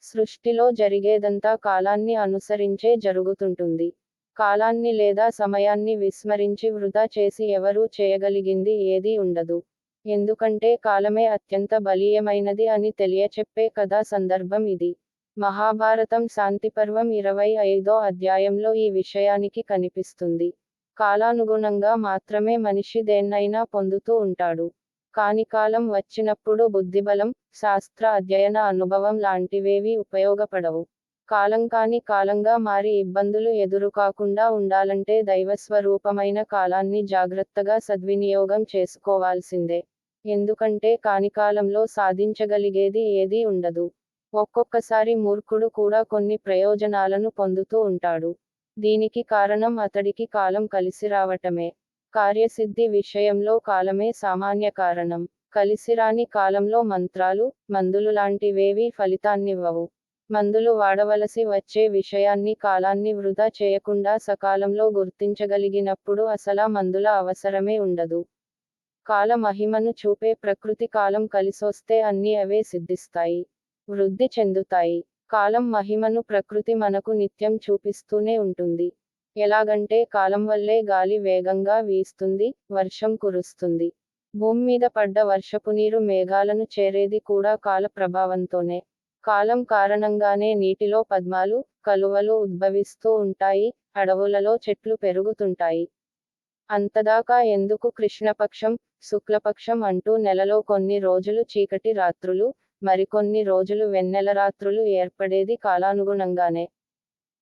సృష్టిలో జరిగేదంతా కాలాన్ని అనుసరించే జరుగుతుంటుంది. కాలాన్ని లేదా సమయాన్ని విస్మరించి వృధా చేసి ఎవరూ చేయగలిగింది ఏదీ ఉండదు. ఎందుకంటే కాలమే అత్యంత బలీయమైనది అని తెలియచెప్పే కథా సందర్భం ఇది. మహాభారతం శాంతిపర్వం 25వ అధ్యాయంలో ఈ విషయానికి కనిపిస్తుంది. కాలానుగుణంగా మాత్రమే మనిషి దేన్నైనా పొందుతూ ఉంటాడు. కాని కాలం వచ్చినప్పుడు బుద్ధిబలం, శాస్త్ర అధ్యయన అనుభవం లాంటివేవీ ఉపయోగపడవు. కాలం కాని కాలంగా మారి ఇబ్బందులు ఎదురుకాకుండా ఉండాలంటే దైవస్వరూపమైన కాలాన్ని జాగ్రత్తగా సద్వినియోగం చేసుకోవాల్సిందే. ఎందుకంటే కాని కాలంలో సాధించగలిగేది ఏదీ ఉండదు. ఒక్కొక్కసారి మూర్ఖుడు కూడా కొన్ని ప్రయోజనాలను పొందుతూ ఉంటాడు. దీనికి కారణం అతడికి కాలం కలిసిరావటమే. కార్యసిద్ధి విషయంలో కాలమే సామాన్య కారణం. కలిసిరాని కాలంలో మంత్రాలు, మందులు లాంటివేవీ ఫలితాన్నివ్వవు. మందులు వాడవలసి వచ్చే విషయాన్ని కాలాన్ని వృధా చేయకుండా సకాలంలో గుర్తించగలిగినప్పుడు అసలా మందుల అవసరమే ఉండదు. కాల మహిమను చూపే ప్రకృతి కాలం కలిసొస్తే అన్నీ అవే సిద్ధిస్తాయి, వృద్ధి చెందుతాయి. కాలం మహిమను ప్రకృతి మనకు నిత్యం చూపిస్తూనే ఉంటుంది. ఎలాగంటే కాలం వల్లే గాలి వేగంగా వీస్తుంది, వర్షం కురుస్తుంది. భూమ్మీద పడ్డ వర్షపు నీరు మేఘాలను చేరేది కూడా కాల ప్రభావంతోనే. కాలం కారణంగానే నీటిలో పద్మాలు, కలువలు ఉద్భవిస్తూ ఉంటాయి, అడవులలో చెట్లు పెరుగుతుంటాయి. అంతదాకా ఎందుకు కృష్ణపక్షం, శుక్లపక్షం అంటూ నెలలో కొన్ని రోజులు చీకటి రాత్రులు, మరికొన్ని రోజులు వెన్నెల రాత్రులు ఏర్పడేది కాలానుగుణంగానే.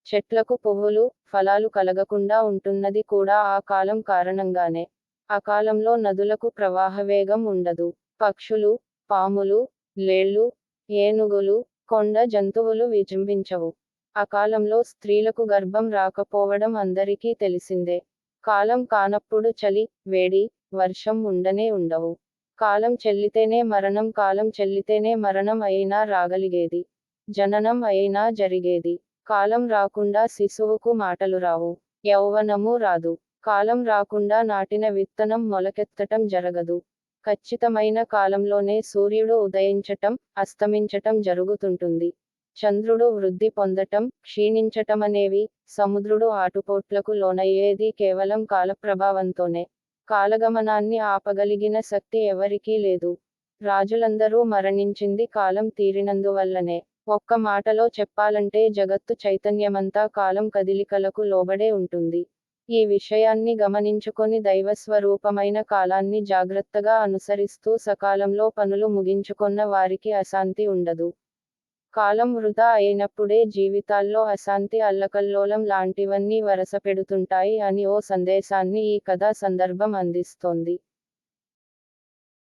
చెట్లకు పువ్వులు, ఫలాలు కలగకుండా ఉంటున్నది కూడా ఆ కాలం కారణంగానే. అకాలంలో నదులకు ప్రవాహవేగం ఉండదు. పక్షులు, పాములు, లేళ్లు, ఏనుగులు, కొండ జంతువులు విజృంభించవు. అకాలంలో స్త్రీలకు గర్భం రాకపోవడం అందరికీ తెలిసిందే. కాలం కానప్పుడు చలి, వేడి, వర్షం ఉండనే ఉండవు. కాలం చెల్లితేనే మరణం, కాలం చెల్లితేనే మరణం అయినా రాగలిగేది, జననం అయినా జరిగేది. కాలం రాకుండా శిశువుకు మాటలు రావు, యౌవనము రాదు. కాలం రాకుండా నాటిన విత్తనం మొలకెత్తటం జరగదు. ఖచ్చితమైన కాలంలోనే సూర్యుడు ఉదయించటం, అస్తమించటం జరుగుతుంటుంది. చంద్రుడు వృద్ధి పొందటం, క్షీణించటమనేవి, సముద్రుడు ఆటుపోట్లకు లోనయ్యేది కేవలం కాలప్రభావంతోనే. కాలగమనాన్ని ఆపగలిగిన శక్తి ఎవరికీ లేదు. రాజులందరూ మరణించింది కాలం తీరినందువల్లనే. ఒక్క మాటలో చెప్పాలంటే జగత్తు చైతన్యమంతా కాలం కదిలికలకు లోబడే ఉంటుంది. ఈ విషయాన్ని గమనించుకొని దైవస్వరూపమైన కాలాన్ని జాగ్రత్తగా అనుసరిస్తూ సకాలంలో పనులు ముగించుకొన్న వారికి అశాంతి ఉండదు. కాలం వృధా అయినప్పుడే జీవితాల్లో అశాంతి, అల్లకల్లోలం లాంటివన్నీ వరసపెడుతుంటాయి అని ఓ సందేశాన్ని ఈ కథా సందర్భం అందిస్తోంది.